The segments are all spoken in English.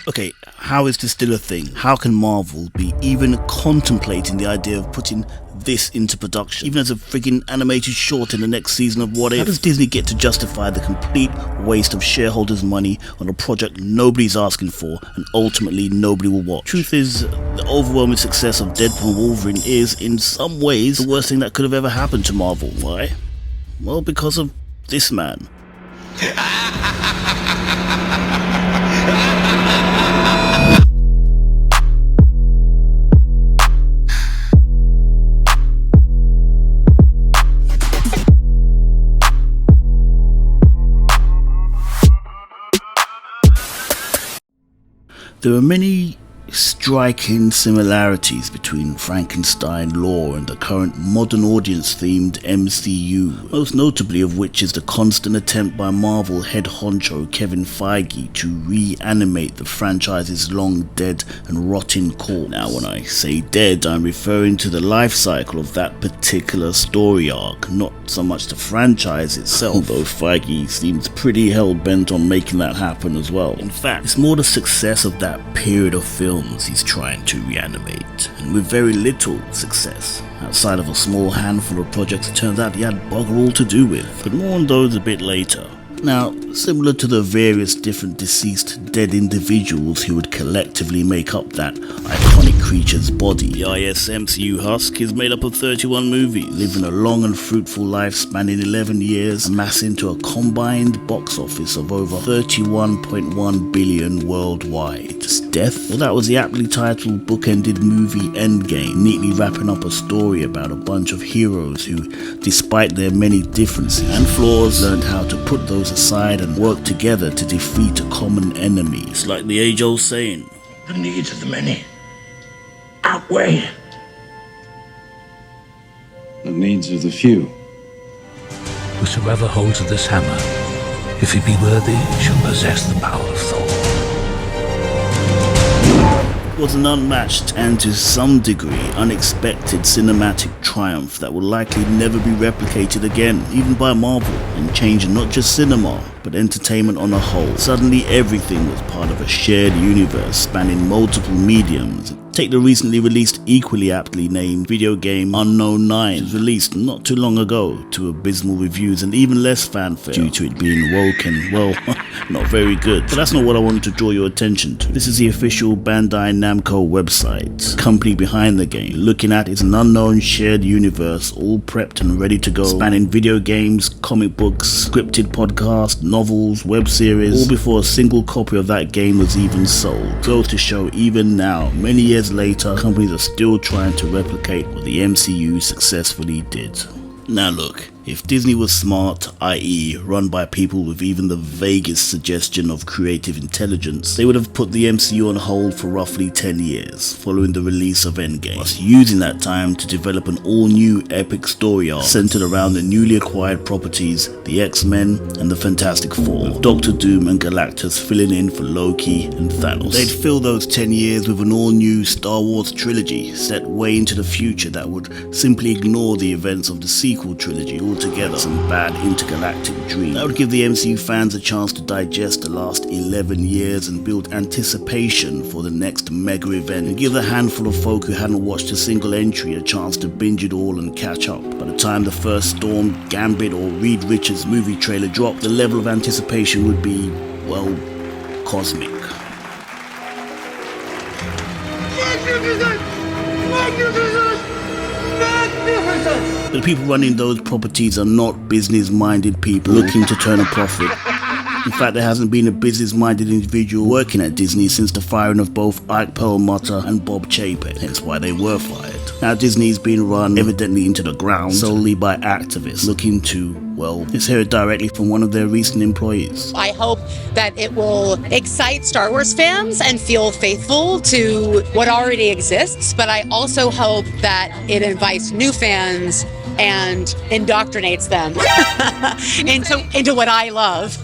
Okay, how is this still a thing? How can Marvel be even contemplating the idea of putting this into production, even as a friggin' animated short in the next season of What If? How does Disney get to justify the complete waste of shareholders' money on a project nobody's asking for and ultimately nobody will watch? Truth is, the overwhelming success of Deadpool and Wolverine is, in some ways, the worst thing that could have ever happened to Marvel. Why? Well, because of this man. There are many striking similarities between Frankenstein lore and the current modern audience-themed MCU, most notably of which is the constant attempt by Marvel head honcho Kevin Feige to reanimate the franchise's long dead and rotting core. Now when I say dead, I'm referring to the life cycle of that particular story arc, not so much the franchise itself, although Feige seems pretty hell-bent on making that happen as well. In fact, it's more the success of that period of films he's trying to reanimate, and with very little success. Outside of a small handful of projects it turns out he had bugger all to do with, but more on those a bit later. Now, similar to the various different deceased dead individuals who would collectively make up that iconic creature's body, the MCU husk is made up of 31 movies, living a long and fruitful life spanning 11 years, amassing to a combined box office of over 31.1 billion worldwide. Just death? Well, that was the aptly titled bookended movie Endgame, neatly wrapping up a story about a bunch of heroes who, despite their many differences and flaws, learned how to put those aside and work together to defeat a common enemy. It's like the age-old saying, the needs of the many outweigh the needs of the few. Whosoever holds of this hammer, if he be worthy, shall possess the power of Thor. Was an unmatched and to some degree unexpected cinematic triumph that will likely never be replicated again, even by Marvel, and changing not just cinema, but entertainment on a whole. Suddenly everything was part of a shared universe spanning multiple mediums. Take the recently released, equally aptly named video game Unknown 9, which was released not too long ago to abysmal reviews and even less fanfare due to it being woke and, well, not very good. But that's not what I wanted to draw your attention to. This is the official Bandai Namco website, the company behind the game. Looking at it's an unknown shared universe, all prepped and ready to go, spanning video games, comic books, scripted podcasts, novels, web series, all before a single copy of that game was even sold. Goes to show even now, many years later, companies are still trying to replicate what the MCU successfully did. Now look, if Disney was smart, i.e. run by people with even the vaguest suggestion of creative intelligence, they would have put the MCU on hold for roughly 10 years, following the release of Endgame, whilst using that time to develop an all-new epic story arc centered around the newly acquired properties, the X-Men and the Fantastic Four, with Doctor Doom and Galactus filling in for Loki and Thanos. They'd fill those 10 years with an all-new Star Wars trilogy, set way into the future that would simply ignore the events of the sequel trilogy altogether, some bad intergalactic dream. That would give the MCU fans a chance to digest the last 11 years and build anticipation for the next mega event, and give a handful of folk who hadn't watched a single entry a chance to binge it all and catch up. By the time the first Storm, Gambit or Reed Richards movie trailer dropped, the level of anticipation would be, well, cosmic. But the people running those properties are not business-minded people looking to turn a profit. In fact, there hasn't been a business-minded individual working at Disney since the firing of both Ike Purlmutter and Bob Chapek, hence why they were fired. Now Disney's been run evidently into the ground solely by activists looking to, well, let's hear it directly from one of their recent employees. I hope that it will excite Star Wars fans and feel faithful to what already exists, but I also hope that it invites new fans and indoctrinates them into what I love.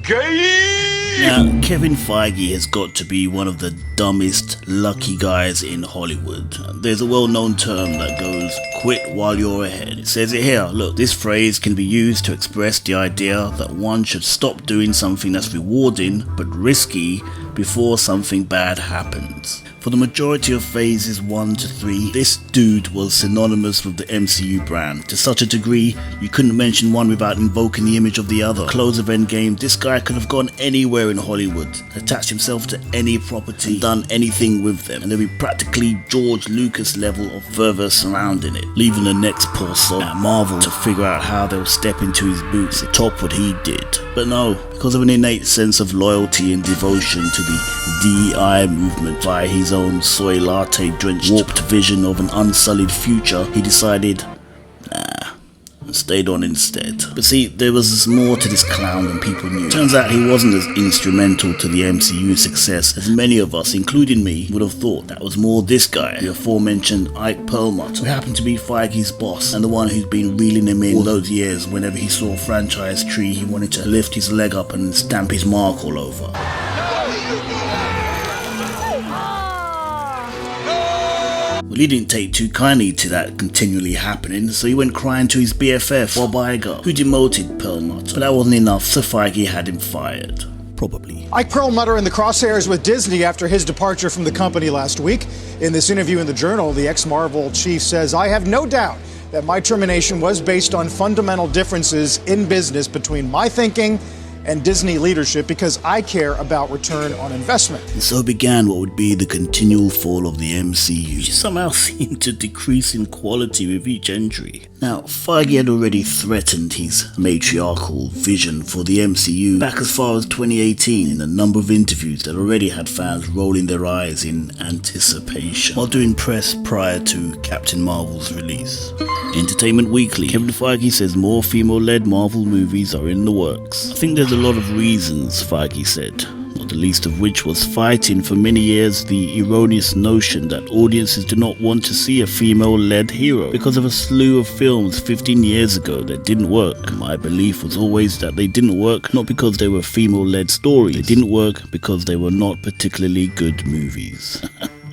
Gay! Now, Kevin Feige has got to be one of the dumbest, lucky guys in Hollywood. There's a well-known term that goes, quit while you're ahead. It says it here, look, this phrase can be used to express the idea that one should stop doing something that's rewarding but risky before something bad happens. For the majority of phases 1 to 3, this dude was synonymous with the MCU brand, to such a degree you couldn't mention one without invoking the image of the other. Close of Endgame, this guy could have gone anywhere in Hollywood, attached himself to any property, done anything with them, and there'd be practically George Lucas level of fervor surrounding it, leaving the next poor soul at Marvel to figure out how they'll step into his boots and top what he did. But no, because of an innate sense of loyalty and devotion to the DEI movement via his own soy latte drenched warped vision of an unsullied future, he decided, nah, and stayed on instead. But see, there was more to this clown than people knew. Turns out he wasn't as instrumental to the MCU's success as many of us, including me, would have thought. That was more this guy, the aforementioned Ike Purlmutter, who happened to be Feige's boss and the one who's been reeling him in all those years whenever he saw a franchise tree he wanted to lift his leg up and stamp his mark all over. Well, he didn't take too kindly to that continually happening, so he went crying to his BFF, Bob Iger, who demoted Purlmutter. But that wasn't enough, so Feige had him fired. Probably. Ike Purlmutter in the crosshairs with Disney after his departure from the company last week. In this interview in the Journal, the ex-Marvel chief says, "I have no doubt that my termination was based on fundamental differences in business between my thinking and Disney leadership because I care about return on investment." And so began what would be the continual fall of the MCU, which somehow seemed to decrease in quality with each entry. Now, Feige had already threatened his matriarchal vision for the MCU back as far as 2018 in a number of interviews that already had fans rolling their eyes in anticipation while doing press prior to Captain Marvel's release. Entertainment Weekly, Kevin Feige says more female-led Marvel movies are in the works. I think there's a lot of reasons, Feige said, not the least of which was fighting for many years the erroneous notion that audiences do not want to see a female-led hero because of a slew of films 15 years ago that didn't work. My belief was always that they didn't work not because they were female-led stories, they didn't work because they were not particularly good movies.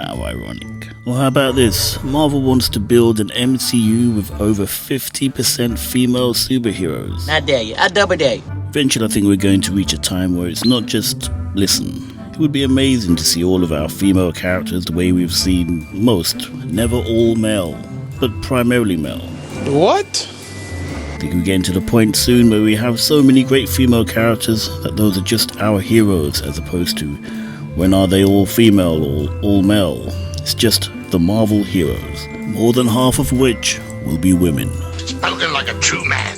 How ironic. Well, how about this? Marvel wants to build an MCU with over 50% female superheroes. I dare you. I double dare you. Eventually, I think we're going to reach a time where it's not just, listen, it would be amazing to see all of our female characters the way we've seen most. Never all male, but primarily male. What? I think we're getting to the point soon where we have so many great female characters that those are just our heroes as opposed to when are they all female or all male. It's just the Marvel heroes, more than half of which will be women. Spoken like a true man.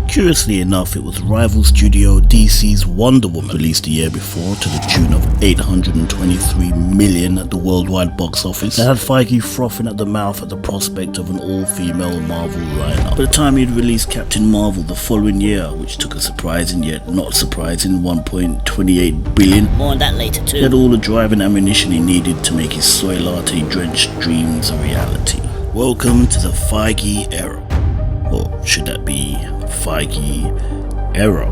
Curiously enough, it was rival studio DC's Wonder Woman, released a year before to the tune of $823 million at the worldwide box office, that had Feige frothing at the mouth at the prospect of an all-female Marvel lineup. By the time he'd released Captain Marvel the following year, which took a surprising yet not surprising $1.28 billion, More on that later too. he had all the drive and ammunition he needed to make his soy latte-drenched dreams a reality. Welcome to the Feige era. Or should that be Feige era?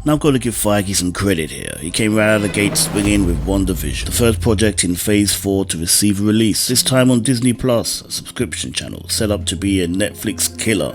Now I've got to give Feige some credit here. He came right out of the gate swinging with WandaVision, the first project in Phase 4 to receive a release, this time on Disney+, a subscription channel set up to be a Netflix killer.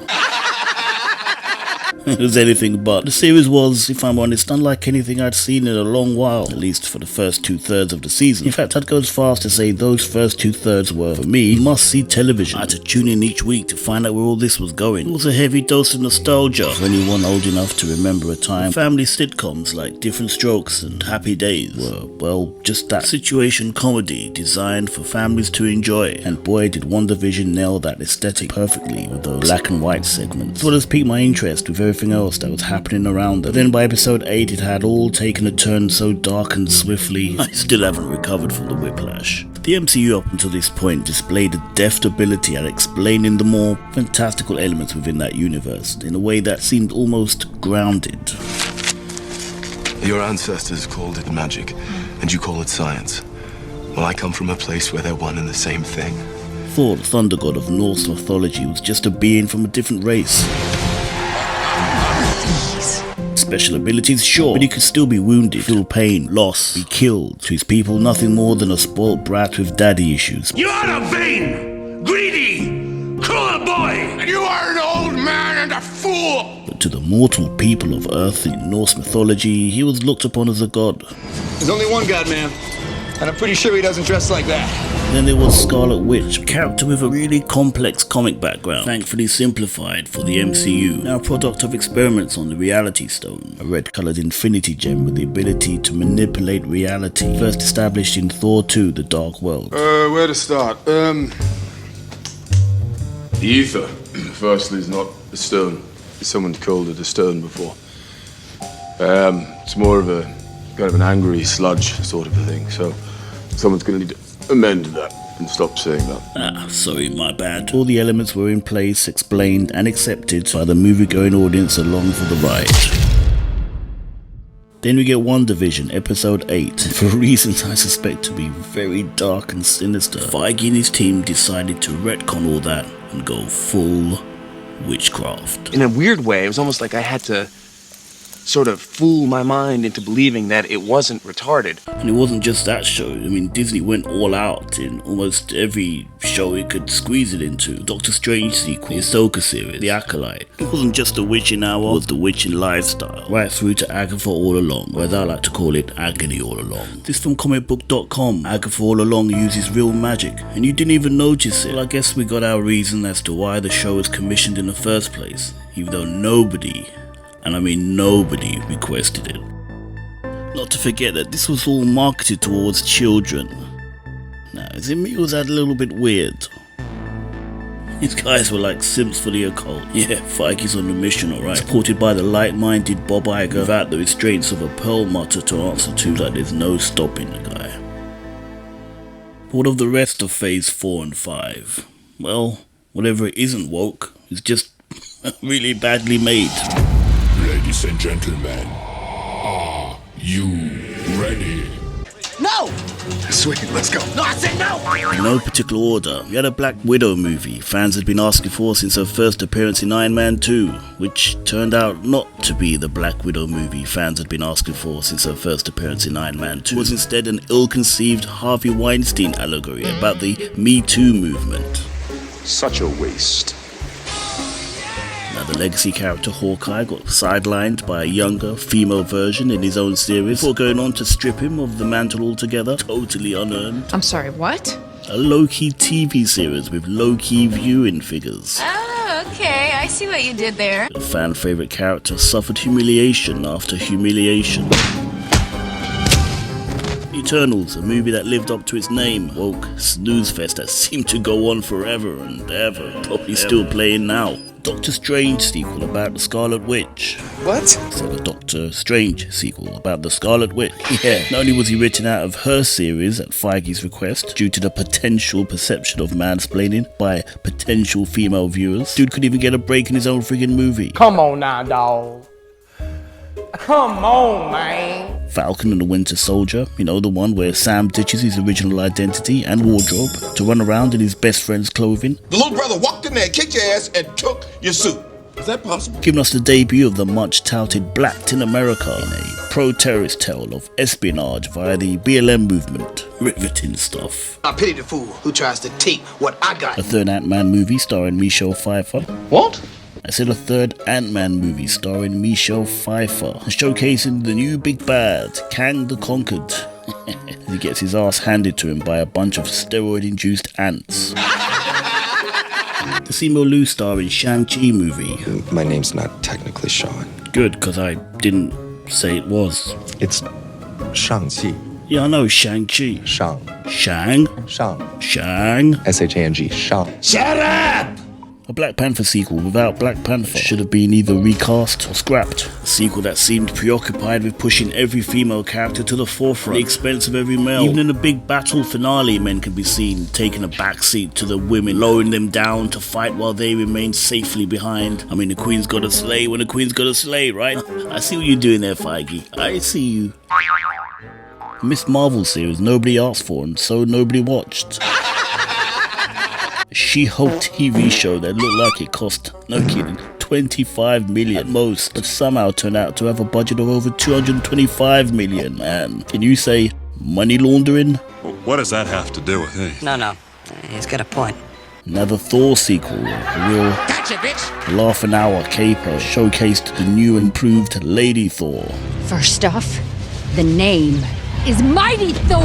It was anything but. The series was, if I'm honest, unlike anything I'd seen in a long while, at least for the first 2/3 of the season. In fact, I'd go as far as to say those first 2/3 were, for me, must-see television. I had to tune in each week to find out where all this was going. It was a heavy dose of nostalgia for anyone old enough to remember a time family sitcoms like Different Strokes and Happy Days were, well, just that. Situation comedy designed for families to enjoy. And boy, did WandaVision nail that aesthetic perfectly with those black and white segments. As well as piqued my interest with everything else that was happening around them. But then by episode 8 it had all taken a turn so dark and swiftly, I still haven't recovered from the whiplash. The MCU up until this point displayed a deft ability at explaining the more fantastical elements within that universe in a way that seemed almost grounded. Your ancestors called it magic, and you call it science. Well, I come from a place where they're one and the same thing. Thor, the thunder god of Norse mythology, was just a being from a different race. special abilities, sure, but he could still be wounded, feel pain, loss, be killed. To his people, nothing more than a spoilt brat with daddy issues. You are a vain, greedy, cruel boy, and you are an old man and a fool. But to the mortal people of Earth in Norse mythology, he was looked upon as a god. There's only one god, man, and I'm pretty sure he doesn't dress like that. Then there was Scarlet Witch, a character with a really complex comic background, thankfully simplified for the MCU, now a product of experiments on the Reality Stone, a red-coloured infinity gem with the ability to manipulate reality, first established in Thor 2, The Dark World. Where to start? The ether, firstly, is not a stone. Someone called it a stone before. It's more of a kind of an angry sludge sort of a thing, so someone's gonna need to amend that and stop saying that. Sorry, my bad. All the elements were in place, explained and accepted by the movie-going audience along for the ride. Then we get WandaVision, episode 8. For reasons I suspect to be very dark and sinister, Feige and his team decided to retcon all that and go full witchcraft. In a weird way, it was almost like I had to sort of fool my mind into believing that it wasn't retarded. And it wasn't just that show. I mean, Disney went all out in almost every show it could squeeze it into. Doctor Strange sequel, the Ahsoka series, The Acolyte. It wasn't just the witching hour, it was the witching lifestyle. Right through to Agatha All Along, or as I like to call it, Agony All Along. This from comicbook.com. Agatha All Along uses real magic, and you didn't even notice it. Well, I guess we got our reason as to why the show was commissioned in the first place, even though nobody, and I mean nobody, requested it. Not to forget that this was all marketed towards children. Now, is it me or was that a little bit weird? These guys were like simps for the occult. Yeah, Feige's on the mission, alright. Supported by the light-minded Bob Iger, without the restraints of a Purlmutter to answer to, like there's no stopping the guy. But what of the rest of Phase 4 and 5? Well, whatever isn't woke is just really badly made. Ladies and gentlemen, are you ready? No! Sweet, let's go. No, I said no! In no particular order, we had a Black Widow movie fans had been asking for since her first appearance in Iron Man 2, which turned out not to be the Black Widow movie fans had been asking for since her first appearance in Iron Man 2. It was instead an ill-conceived Harvey Weinstein allegory about the Me Too movement. Such a waste. Now, the legacy character Hawkeye got sidelined by a younger, female version in his own series before going on to strip him of the mantle altogether, totally unearned. I'm sorry, what? A low-key TV series with low-key viewing figures. Oh, okay, I see what you did there. The fan-favorite character suffered humiliation after humiliation. Eternals, a movie that lived up to its name, woke snooze fest that seemed to go on forever and ever, probably still playing now. Doctor Strange sequel about the Scarlet Witch. What? So the Doctor Strange sequel about the Scarlet Witch. Yeah, not only was he written out of her series at Feige's request due to the potential perception of mansplaining by potential female viewers, dude couldn't even get a break in his own friggin' movie. Come on now, dawg. Come on, man. Falcon and the Winter Soldier, you know, the one where Sam ditches his original identity and wardrobe to run around in his best friend's clothing. The little brother walked in there, kicked your ass, and took your suit. Is that possible? Giving us the debut of the much-touted Blacked in America in a pro-terrorist tale of espionage via the BLM movement. Riveting stuff. I pity the fool who tries to take what I got. A third Ant-Man movie starring Michelle Pfeiffer. What? I said a third Ant-Man movie starring Michelle Pfeiffer, showcasing the new big bad, Kang the Conquered. He gets his ass handed to him by a bunch of steroid-induced ants. The Simu Liu starring Shang-Chi movie. My name's not technically Sean. Good, because I didn't say it was. It's Shang-Chi. Yeah, I know, Shang-Chi. Shang. Shang? Shang. Shang? S-H-A-N-G. Shang. Shut up! A Black Panther sequel without Black Panther should have been either recast or scrapped. A sequel that seemed preoccupied with pushing every female character to the forefront at the expense of every male. Even in the big battle finale, men can be seen taking a backseat to the women, lowering them down to fight while they remain safely behind. I mean, the queen's gotta slay when the queen's gotta slay, right? I see what you're doing there, Feige. I see you. Miss Marvel series nobody asked for and so nobody watched. She-Hulk TV show that looked like it cost, no kidding, 25 million at most, but somehow turned out to have a budget of over 225 million, man. Can you say money laundering? What does that have to do with anything? No. He's got a point. Another Thor sequel, a real Gotcha, bitch! laugh-an-hour caper, showcased the new improved Lady Thor. First off, the name is Mighty Thor!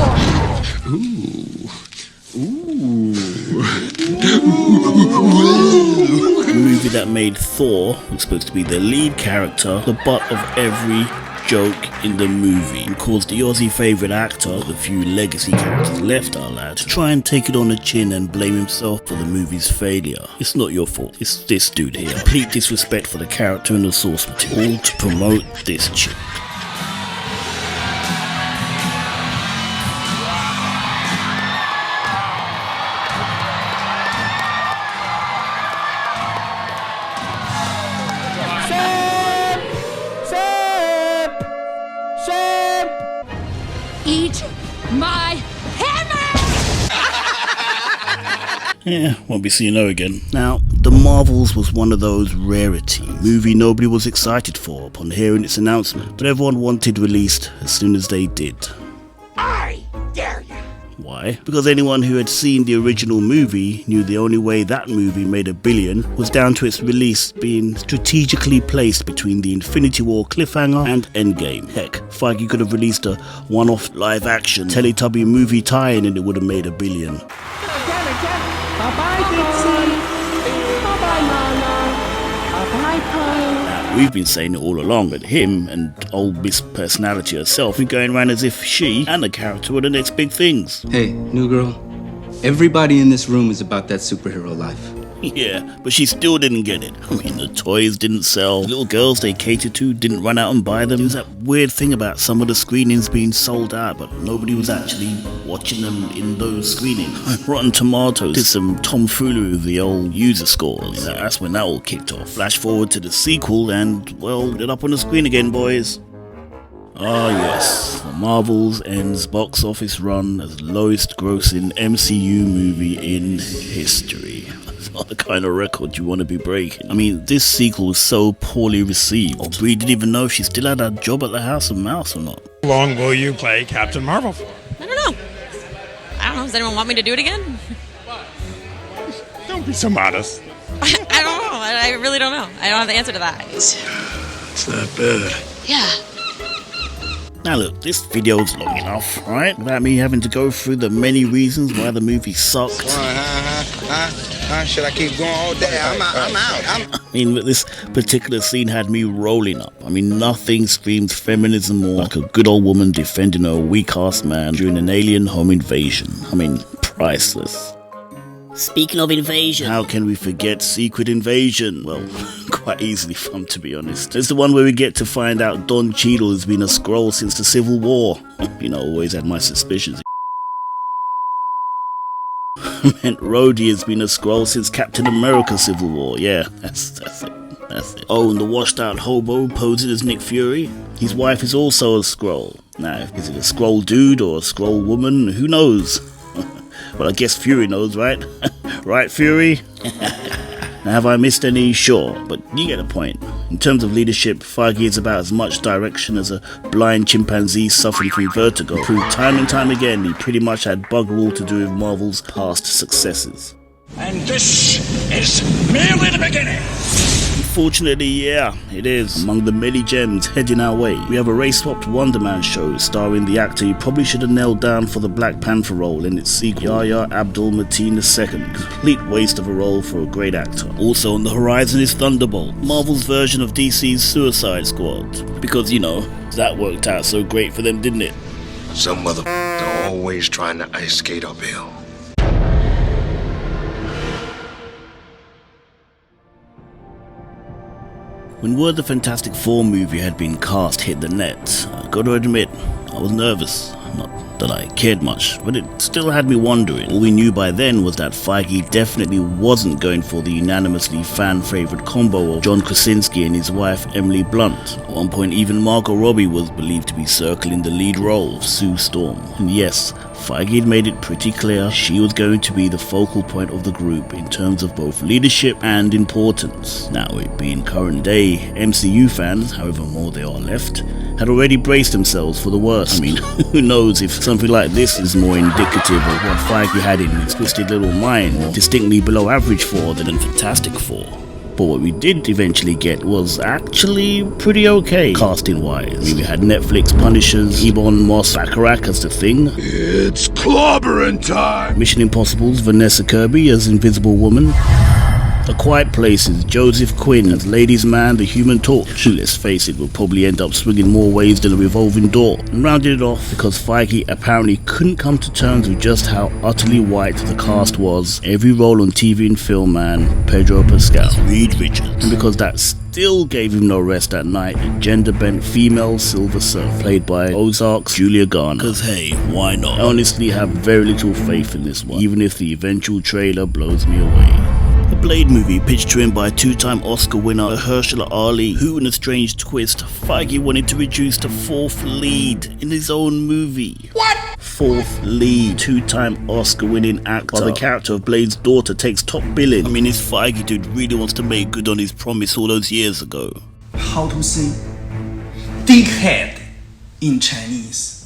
A movie that made Thor, who's supposed to be the lead character, the butt of every joke in the movie, and caused the Aussie favourite actor, with a few legacy characters left, our lad, to try and take it on the chin and blame himself for the movie's failure. It's not your fault, it's this dude here. Complete disrespect for the character and the source material, all to promote this chick. Eat my hammer! Yeah, won't be seeing her again. Now, The Marvels was one of those rarity movie nobody was excited for upon hearing its announcement, but everyone wanted released as soon as they did. I dare you! Why? Because anyone who had seen the original movie knew the only way that movie made $1 billion was down to its release being strategically placed between the Infinity War cliffhanger and Endgame. Heck, Feige could have released a one-off live-action Teletubby movie tie-in and it would have made $1 billion. We've been saying it all along, but him and old Miss Personality herself are going around as if she and the character were the next big things. Hey, new girl. Everybody in this room is about that superhero life. Yeah, but she still didn't get it. I mean, the toys didn't sell, the little girls they catered to didn't run out and buy them. There's that weird thing about some of the screenings being sold out, but nobody was actually watching them in those screenings. Rotten Tomatoes did some tomfoolery with the old user scores. That's when that all kicked off. Flash forward to the sequel and, well, put it up on the screen again, boys. Ah yes, The Marvels ends box office run as lowest grossing MCU movie in history. That's not the kind of record you want to be breaking. I mean, this sequel was so poorly received, Brie didn't even know if she still had a job at the House of Mouse or not. How long will you play Captain Marvel for? I don't know. Does anyone want me to do it again? Don't be so modest. I don't know. I really don't know. I don't have the answer to that. It's that bad. Yeah. Now look, this video's long enough, right? Without me having to go through the many reasons why the movie sucked. Should I keep going all day? I'm out. I mean, this particular scene had me rolling up. I mean, nothing screams feminism more like a good old woman defending her weak-ass man during an alien home invasion. I mean, priceless. Speaking of invasion, how can we forget Secret Invasion? Well, quite easily, to be honest. It's the one where we get to find out Don Cheadle has been a Skrull since the Civil War. You know, always had my suspicions. Meant Rhodey has been a Skrull since Captain America Civil War. Yeah, that's it. Oh, and the washed out hobo posing as Nick Fury? His wife is also a Skrull. Now, is it a Skrull dude or a Skrull woman? Who knows? Well, I guess Fury knows, right? Right, Fury? Now, have I missed any? Sure, but you get the point. In terms of leadership, Feige is about as much direction as a blind chimpanzee suffering from vertigo. Proved time and time again he pretty much had bugger all to do with Marvel's past successes. And this is merely the beginning. Unfortunately, yeah, it is. Among the many gems heading our way, we have a race-swapped Wonder Man show starring the actor you probably should have nailed down for the Black Panther role in its sequel, Yahya Abdul-Mateen II. Complete waste of a role for a great actor. Also on the horizon is Thunderbolt, Marvel's version of DC's Suicide Squad. Because, you know, that worked out so great for them, didn't it? Some motherfuckers are always trying to ice skate uphill. When word the Fantastic Four movie had been cast hit the net, I gotta admit, I was nervous. Not that I cared much, but it still had me wondering. All we knew by then was that Feige definitely wasn't going for the unanimously fan-favourite combo of John Krasinski and his wife Emily Blunt. At one point, even Margot Robbie was believed to be circling the lead role of Sue Storm. And yes, Feige had made it pretty clear she was going to be the focal point of the group in terms of both leadership and importance. Now, it being current day, MCU fans, however more there are left, had already braced themselves for the worst. I mean, who knows if something like this is more indicative of what Feige had in his twisted little mind, distinctly below average for than Fantastic Four. But what we did eventually get was actually pretty okay, casting-wise. We had Netflix Punishers, Ebon Moss-Bacharach as the Thing. It's clobbering time! Mission Impossible's Vanessa Kirby as Invisible Woman. A Quiet Place's Joseph Quinn as Ladies' Man, the Human Torch, who, let's face it, will probably end up swinging more ways than a revolving door. And rounded it off because Feige apparently couldn't come to terms with just how utterly white the cast was. Every role on TV and film, man, Pedro Pascal, Reed Richards. And because that still gave him no rest at night, gender-bent female Silver Surfer, played by Ozark's Julia Garner. Cause hey, why not? I honestly have very little faith in this one, even if the eventual trailer blows me away. A Blade movie pitched to him by two-time Oscar winner Mahershala Ali, who in a strange twist, Feige wanted to reduce to fourth lead in his own movie. What? Fourth lead, two-time Oscar-winning actor, while the character of Blade's daughter takes top billing. I mean, this Feige dude really wants to make good on his promise all those years ago. How to say dickhead in Chinese?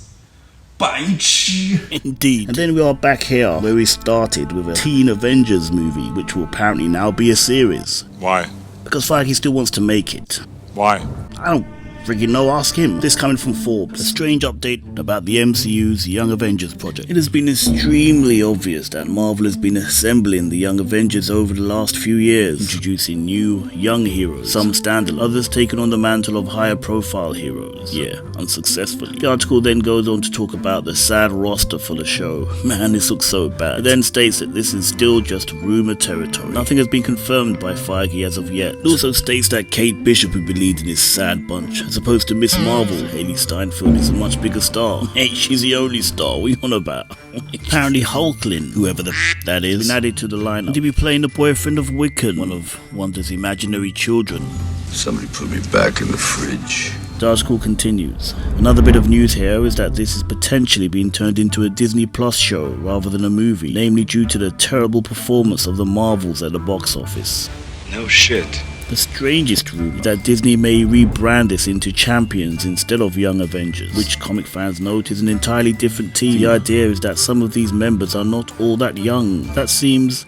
Indeed. And then we are back here where we started with a teen Avengers movie, which will apparently now be a series. Why? Because Feige still wants to make it. Why? I don't friggin' know, ask him. This coming from Forbes. A strange update about the MCU's Young Avengers project. It has been extremely obvious that Marvel has been assembling the Young Avengers over the last few years, introducing new, young heroes, some standalone, others taking on the mantle of higher profile heroes. Yeah, unsuccessfully. The article then goes on to talk about the sad roster for the show. Man, this looks so bad. It then states that this is still just rumor territory. Nothing has been confirmed by Feige as of yet. It also states that Kate Bishop will be leading this sad bunch, as opposed to Miss Marvel. Haley Steinfeld is a much bigger star. Hey, she's the only star. What are you on about? Apparently Hulkling, whoever the that is, been added to the lineup to be playing the boyfriend of Wiccan, one of Wanda's imaginary children. Somebody put me back in the fridge. The article continues. Another bit of news here is that this is potentially being turned into a Disney Plus show rather than a movie, namely due to the terrible performance of the Marvels at the box office. No shit. The strangest rumor is that Disney may rebrand this into Champions instead of Young Avengers, which comic fans note is an entirely different team. The idea is that some of these members are not all that young. That seems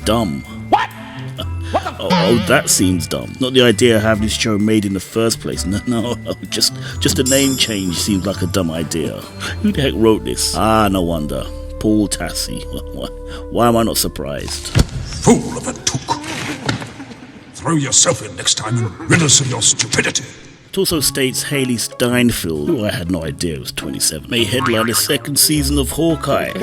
dumb. What? Oh, that seems dumb. Not the idea of having this show made in the first place. No, just a name change seems like a dumb idea. Who the heck wrote this? No wonder. Paul Tassi. Why am I not surprised? Fool of a took. Throw yourself in next time and rid us of your stupidity. It also states Haley Steinfeld, who I had no idea was 27, may headline the second season of Hawkeye.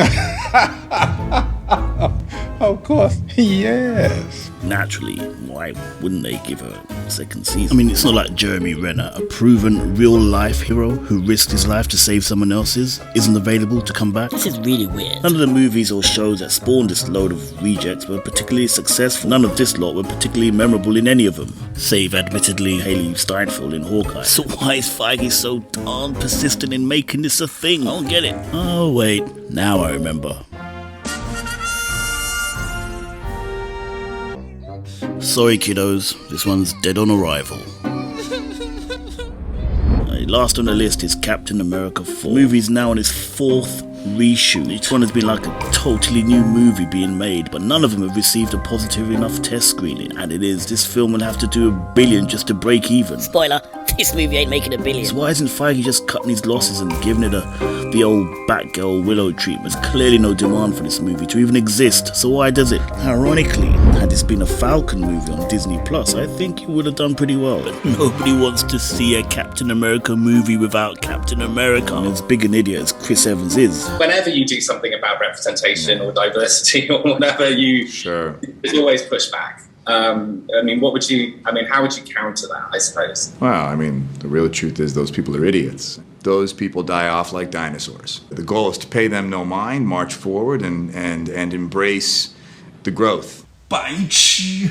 Of course, yes. Naturally, why wouldn't they give her a second season? I mean, it's not like Jeremy Renner, a proven real-life hero who risked his life to save someone else's, isn't available to come back. This is really weird. None of the movies or shows that spawned this load of rejects were particularly successful. None of this lot were particularly memorable in any of them, save admittedly Haley Steinfeld in Hawkeye. So why is Feige so darn persistent in making this a thing? I don't get it. Oh wait, now I remember. Sorry kiddos, this one's dead on arrival. Last on the list is Captain America 4. The movie's now on its fourth reshoot. Each one has been like a totally new movie being made, but none of them have received a positive enough test screening. And this film will have to do $1 billion just to break even. Spoiler, this movie ain't making $1 billion. So why isn't Feige just cutting his losses and giving it the old Batgirl Willow treatment? There's clearly no demand for this movie to even exist, so why does it? Ironically, had this been a Falcon movie on Disney Plus, I think it would have done pretty well. But nobody wants to see a Captain America movie without Captain America. And as big an idiot as Chris Evans is. Whenever you do something about representation or diversity or whatever, there's always pushback. I mean, how would you counter that, I suppose? Well, I mean, the real truth is those people are idiots. Those people die off like dinosaurs. The goal is to pay them no mind, march forward, and embrace the growth. 白痴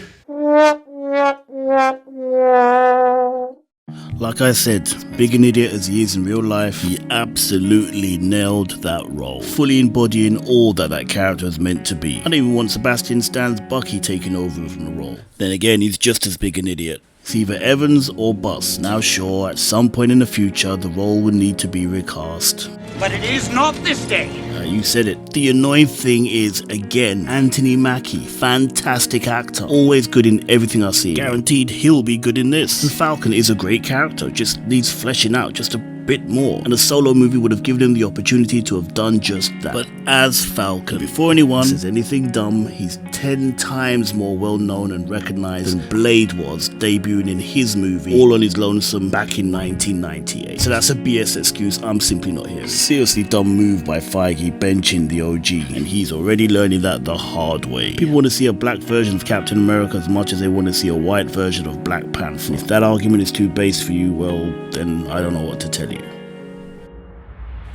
Like I said, big an idiot as he is in real life, he absolutely nailed that role, fully embodying all that character is meant to be. I don't even want Sebastian Stan's Bucky taking over from the role. Then again, he's just as big an idiot. It's either Evans or bust. Now sure, at some point in the future, the role would need to be recast. But it is not this day. You said it. The annoying thing is, again, Anthony Mackie, fantastic actor, always good in everything I see. Guaranteed he'll be good in this. And Falcon is a great character, just needs fleshing out just a bit more, and a solo movie would have given him the opportunity to have done just that. But as Falcon, before anyone says anything dumb, he's 10 times more well known and recognized than Blade was, debuting in his movie all on his lonesome back in 1998. So that's a BS excuse I'm simply not here. Seriously dumb move by Feige benching the OG, and he's already learning that the hard way. People want to see a black version of Captain America as much as they want to see a white version of Black Panther. If that argument is too base for you, well, then I don't know what to tell you.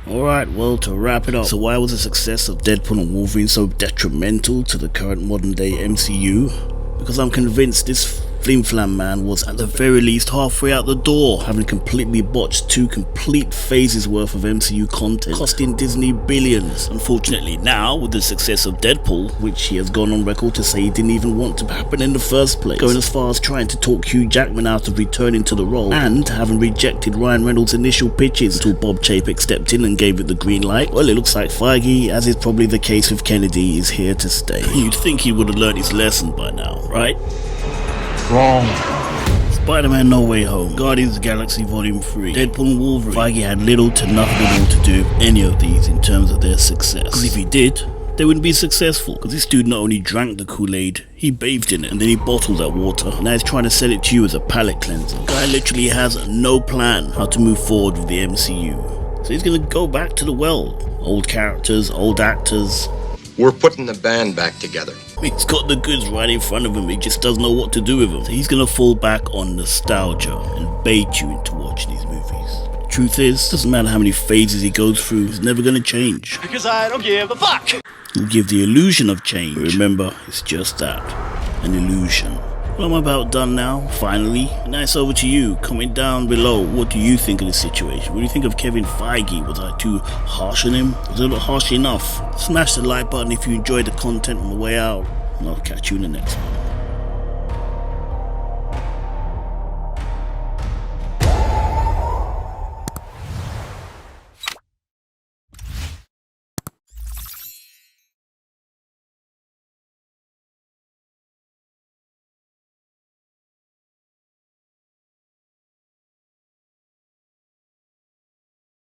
Alright, well, to wrap it up, so why was the success of Deadpool and Wolverine so detrimental to the current modern day MCU? Because I'm convinced this flim-flam man was at the very least halfway out the door, having completely botched 2 complete phases worth of MCU content, costing Disney billions. Unfortunately now, with the success of Deadpool, which he has gone on record to say he didn't even want to happen in the first place, going as far as trying to talk Hugh Jackman out of returning to the role, and having rejected Ryan Reynolds' initial pitches until Bob Chapek stepped in and gave it the green light, well, it looks like Feige, as is probably the case with Kennedy, is here to stay. You'd think he would have learned his lesson by now, right? Wrong. Spider-Man No Way Home, Guardians of the Galaxy Volume 3, Deadpool and Wolverine. Feige had little to nothing at all to do with any of these in terms of their success. Because if he did, they wouldn't be successful. Because this dude not only drank the Kool-Aid, he bathed in it, and then he bottled that water. And now he's trying to sell it to you as a palate cleanser. The guy literally has no plan how to move forward with the MCU. So he's gonna go back to the well. Old characters, old actors. We're putting the band back together. He's got the goods right in front of him, he just doesn't know what to do with them. So he's gonna fall back on nostalgia and bait you into watching these movies. Truth is, doesn't matter how many phases he goes through, he's never gonna change. Because I don't give a fuck. He'll give the illusion of change. But remember, it's just that, an illusion. Well, I'm about done now, finally. Now it's over to you. Comment down below, what do you think of this situation? What do you think of Kevin Feige? Was I too harsh on him? Was I not harsh enough? Smash the like button if you enjoyed the content on the way out, and I'll catch you in the next one.